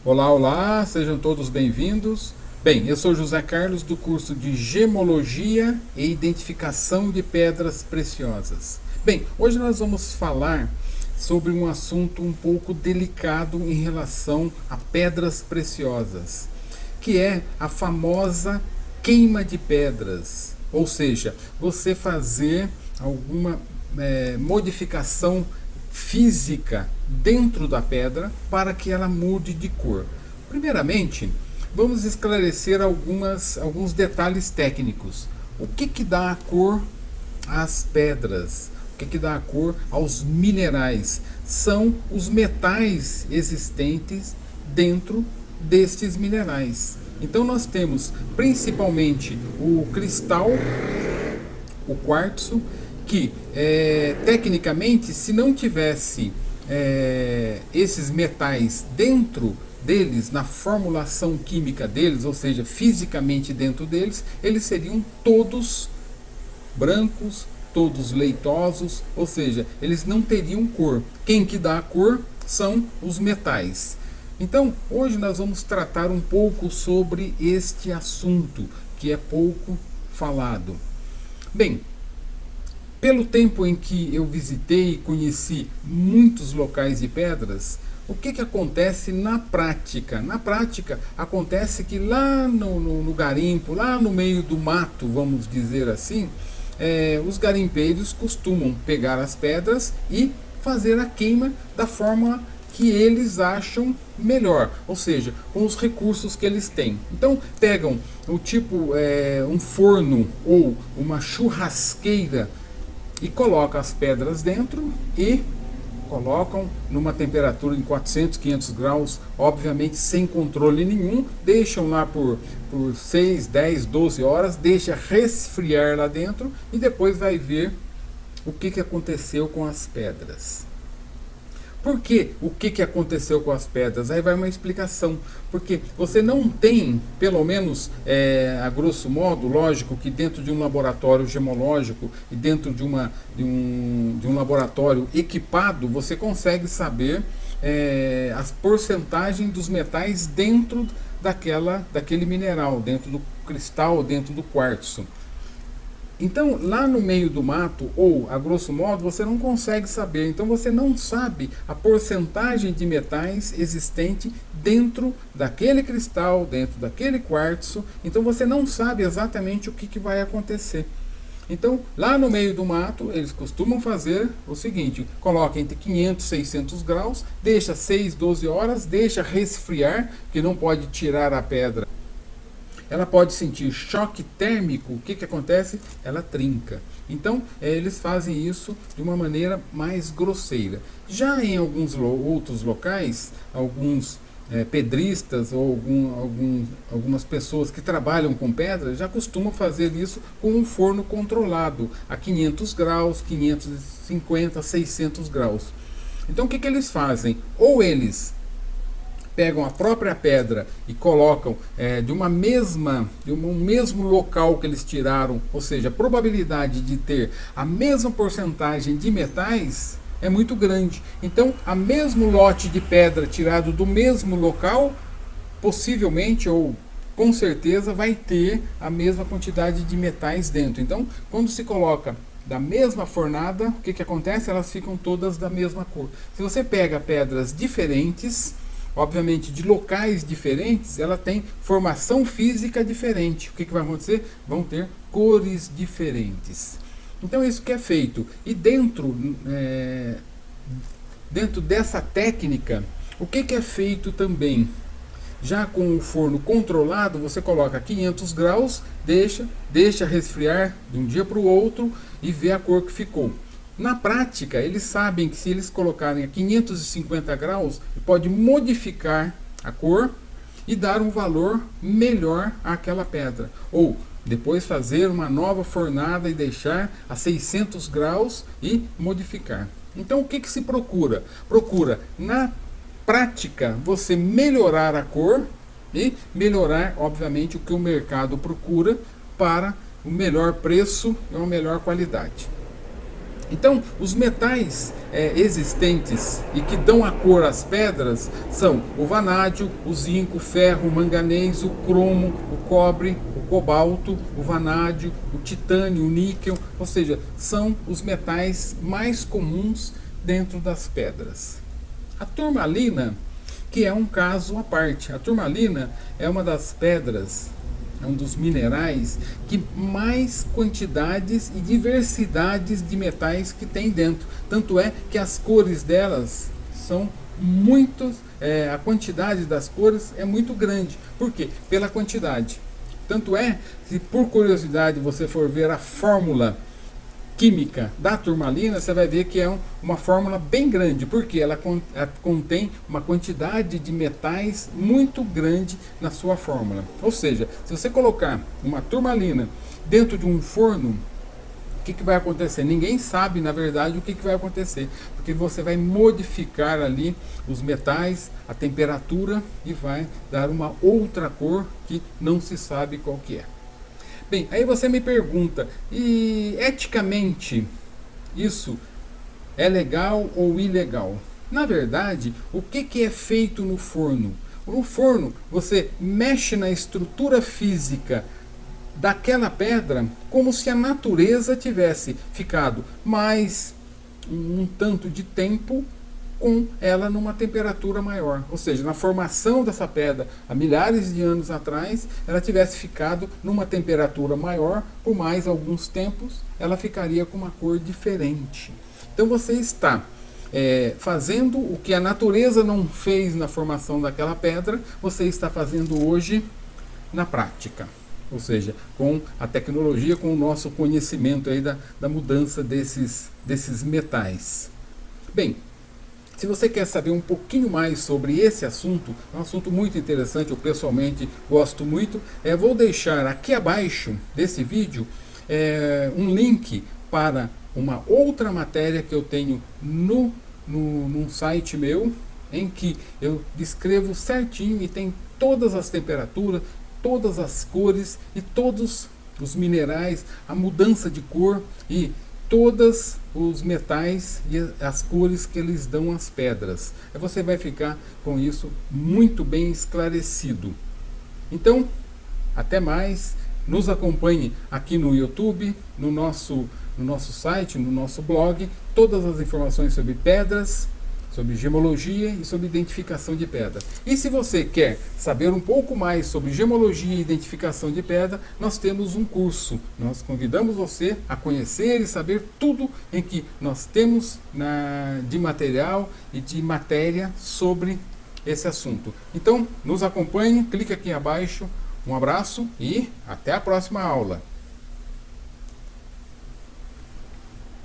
Olá, olá, sejam todos bem-vindos. Bem, eu sou José Carlos do curso de Gemologia e Identificação de Pedras Preciosas. Bem, hoje nós vamos falar sobre um assunto um pouco delicado em relação a pedras preciosas, que é a famosa queima de pedras, ou seja, você fazer alguma modificação física dentro da pedra para que ela mude de cor. Primeiramente, vamos esclarecer alguns detalhes técnicos. O que dá a cor às pedras? O que dá a cor aos minerais? São os metais existentes dentro destes minerais. Então nós temos principalmente o cristal, o quartzo, que tecnicamente, se não tivesse esses metais dentro deles, na formulação química deles, ou seja, fisicamente dentro deles, eles seriam todos brancos, todos leitosos, ou seja, eles não teriam cor. Quem que dá a cor são os metais. Então, hoje nós vamos tratar um pouco sobre este assunto, que é pouco falado. Bem, pelo tempo em que eu visitei e conheci muitos locais de pedras, o que acontece na prática? Na prática, acontece que lá no garimpo, lá no meio do mato, vamos dizer assim, os garimpeiros costumam pegar as pedras e fazer a queima da forma que eles acham melhor, ou seja, com os recursos que eles têm. Então pegam o tipo um forno ou uma churrasqueira e colocam as pedras dentro e colocam numa temperatura em 400, 500 graus, obviamente sem controle nenhum, deixam lá por 6, 10, 12 horas, deixa resfriar lá dentro e depois vai ver o que aconteceu com as pedras. Por que o que aconteceu com as pedras? Aí vai uma explicação. Porque você não tem, pelo menos a grosso modo, lógico que dentro de um laboratório gemológico e dentro de um laboratório equipado, você consegue saber as porcentagens dos metais dentro daquele mineral, dentro do cristal, dentro do quartzo. Então, lá no meio do mato, ou a grosso modo, você não consegue saber. Então, você não sabe a porcentagem de metais existente dentro daquele cristal, dentro daquele quartzo. Então, você não sabe exatamente o que vai acontecer. Então, lá no meio do mato, eles costumam fazer o seguinte: coloca entre 500 e 600 graus, deixa 6, 12 horas, deixa resfriar, que não pode tirar a pedra. Ela pode sentir choque térmico. O que acontece? Ela trinca. Então, eles fazem isso de uma maneira mais grosseira. Já em alguns outros locais, alguns pedristas ou algumas pessoas que trabalham com pedra já costumam fazer isso com um forno controlado a 500 graus, 550, 600 graus. Então, o que eles fazem? Ou eles pegam a própria pedra e colocam de um mesmo local que eles tiraram, ou seja, a probabilidade de ter a mesma porcentagem de metais é muito grande. Então, a mesmo lote de pedra tirado do mesmo local, possivelmente ou com certeza vai ter a mesma quantidade de metais dentro. Então, quando se coloca da mesma fornada, o que acontece? Elas ficam todas da mesma cor. Se você pega pedras diferentes, obviamente de locais diferentes, ela tem formação física diferente. O que vai acontecer? Vão ter cores diferentes. Então é isso que é feito. E dentro dessa técnica, o que é feito também? Já com o forno controlado, você coloca 500 graus, deixa resfriar de um dia para o outro e vê a cor que ficou. Na prática, eles sabem que se eles colocarem a 550 graus, pode modificar a cor e dar um valor melhor àquela pedra. Ou depois fazer uma nova fornada e deixar a 600 graus e modificar. Então o que se procura? Procura, na prática, você melhorar a cor e melhorar, obviamente, o que o mercado procura para o melhor preço e uma melhor qualidade. Então, os metais existentes e que dão a cor às pedras são o vanádio, o zinco, o ferro, o manganês, o cromo, o cobre, o cobalto, o vanádio, o titânio, o níquel, ou seja, são os metais mais comuns dentro das pedras. A turmalina, que é um caso à parte. A turmalina é uma das pedras, é um dos minerais que mais quantidades e diversidades de metais que tem dentro. Tanto é que as cores delas são muitos, a quantidade das cores é muito grande. Por quê? Pela quantidade. Tanto é que, por curiosidade, você for ver a fórmula química da turmalina, você vai ver que é uma fórmula bem grande, porque ela contém uma quantidade de metais muito grande na sua fórmula. Ou seja, se você colocar uma turmalina dentro de um forno, o que vai acontecer? Ninguém sabe, na verdade, o que vai acontecer, porque você vai modificar ali os metais, a temperatura, e vai dar uma outra cor que não se sabe qual que é. Bem, aí você me pergunta, e eticamente isso é legal ou ilegal? Na verdade, o que é feito no forno? No forno, você mexe na estrutura física daquela pedra como se a natureza tivesse ficado mais um tanto de tempo com ela numa temperatura maior, ou seja, na formação dessa pedra há milhares de anos atrás, ela tivesse ficado numa temperatura maior, por mais alguns tempos, ela ficaria com uma cor diferente. Então você está fazendo o que a natureza não fez na formação daquela pedra, você está fazendo hoje na prática. Ou seja, com a tecnologia, com o nosso conhecimento aí da mudança desses metais. Bem, se você quer saber um pouquinho mais sobre esse assunto, é um assunto muito interessante, eu pessoalmente gosto muito, vou deixar aqui abaixo desse vídeo um link para uma outra matéria que eu tenho num site meu, em que eu descrevo certinho e tem todas as temperaturas, todas as cores e todos os minerais, a mudança de cor e todos os metais e as cores que eles dão às pedras. Você vai ficar com isso muito bem esclarecido. Então, até mais. Nos acompanhe aqui no YouTube, no nosso site, no nosso blog, todas as informações sobre pedras, sobre gemologia e sobre identificação de pedra. E se você quer saber um pouco mais sobre gemologia e identificação de pedra, nós temos um curso. Nós convidamos você a conhecer e saber tudo em que nós temos de material e de matéria sobre esse assunto. Então, nos acompanhe, clique aqui abaixo. Um abraço e até a próxima aula.